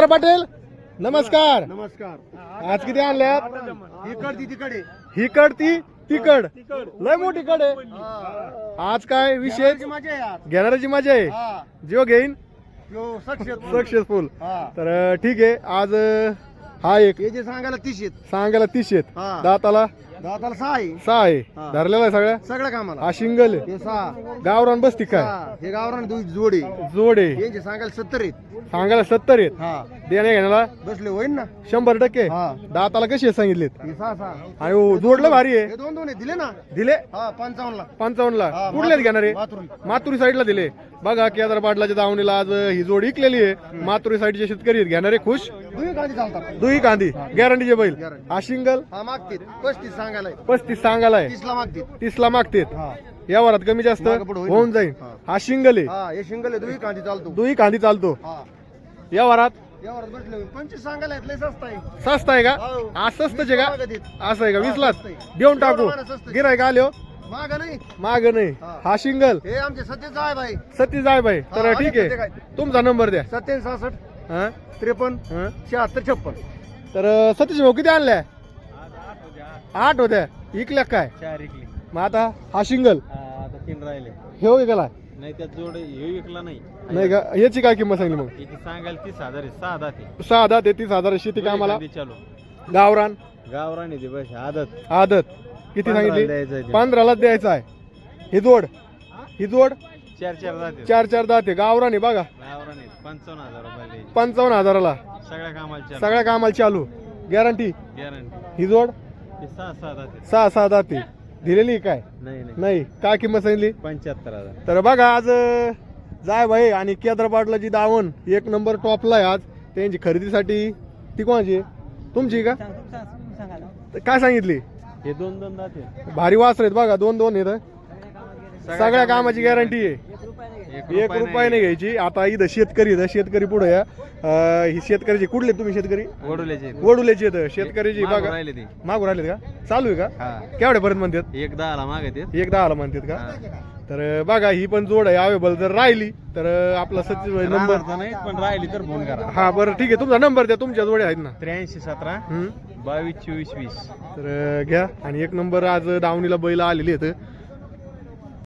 पाटील नमस्कार. नमस्कार. आज किती आणल्यात? इकडती तिकडे हिकड ती तिकड लय मोठी कड आहे. आज काय विशेष? मजा आहे आज. घेणाऱ्याची मजा आहे. हा. जो घेईन यो सक्सेसफुल. हा. तर ठीक आहे. आज हा एक हे जे सांगायला 30 आहेत. सांगायला 30 आहेत. हा. दाताला दाताला 6 आहे. 6 आहे. हा. धरलेला आहे सगळ्या. सगळं कामाला हा शिंगल आहे. हे 6 गावरान बसती काय हे गावरान जोडी जोड आहे. हे जे सांगायला 70 आहेत. सांगायला 70 आहेत. हा देण्या घेण्याला बसले होईल ना. 100%. हा. दाताला कशी आहे सांगितलेत? हे 6 आणि जोडलं भारी आहे. हे दोन दिले ना. दिले हा 55 ला. 55 ला. हा, कुठल्याच घेणारे? माथुरी. मातुरी साईडला दिले. बघा केदार पाटलाच्या दावणीला आज ही जोड इकलेली आहे. मातुरी साईडचे शेतकरी आहेत. घेणारे खुश. दुई गाडी चालतात. दुई कांदी गॅरंटीचे बैल. Guarantee. हा शिंगल हा मागतील 35 सांगायला 35 सांगायला 30 ला मागतील. 30 ला मागतेत. हा या वरात कमी जास्त मागं पुढं होईल. होऊन जाईल. हा. हा शिंगल आहे. हा हे शिंगल आहे. दुई गाडी चालतो. दुई कांदी चालतो. हा या वरात यावर बसले होईल. 25 सांगायला लय स्वस्त आहे. स्वस्त आहे का? हो. आज स्वस्तच आहे 20 का? मागं देत. असं आहे का? हा, 20 लाच स्वस्त आहे. देऊन टाकू. एवढं मला स्वस्त आहे. गिरायक आले हो मागं नाही. माग नाही. हा. हा शिंगल हे आमचे सत्तेचं आहे भाई. सती जाय बाई. तर हा, ठीक आले आहे. सत्य काय? तुमचा नंबर द्या. 67 66 हा 53 हा. 76 56. तर सतीश भाऊ किती आणल्या? 8 होत्या. इकल्या काय? 4 इकली. मग आता हा शिंगल आता 3 राहिले. हे विकला नाही त्यात जोड हे विकला नाही. नाही का? याची काय किंमत सांगली मग? याची सांगायला 30,000 आहे. 6 दाते. 6 10 ते 30,000 शेती कामाला. चालू गावरान गावरान आहे ते बस आदत. आदत किती 15 सांगितली? द्यायचं आहे ते. 15 द्यायचा आहे. ही जोड 4 दाते. 4 दाते गावरान आहे बघा. गावरान आहे 55,000 रुपयाला द्यायची. 55,000ला सगळ्या कामाला चालू. सगळ्या कामाला चालू गॅरंटी. गॅरंटी. ही जोड ते 6 दाते. 6 दाते दिलेली काय? नाही नाही नाही काय किंमत सांगितली? 75,000. तर बघा आज जाय भाई आणि केदार पाटलाची दावण एक नंबर टॉपला आहे आज. त्यांची खरेदीसाठी ती कोणाची आहे? तुमची का? तर काय सांगितली? हे 2 दाते. भारी वासर आहेत बघा. 2 येत. सगळ्या कामाची गॅरंटी आहे. 1 रुपया नाही घ्यायची. आता इथं शेतकरी पुढे या. ही शेतकऱ्याची कुठले तुम्ही शेतकरी? वडुल्याचे. वडुल्याची येतं शेतकऱ्याची मागं बघा. राहिले ते. मागू राहिलेत का? चालू आहे का? हा केवढ्यापर्यंत म्हणतात? 1 मागे ते. 10 म्हणतात का? तर बघा ही पण जोड आहे अवेलेबल. जर राहिली तर आपला सचिव नंबर. नंबर नाही पण राहिली तर फोन करा. हा बरं ठीक आहे. तुमचा नंबर द्या. तुमच्या जोड्या आहेत ना? 83 17 हम्म. 22 24 20. तर घ्या. आणि एक नंबर आज दावणीला बैल आलेली आहेत.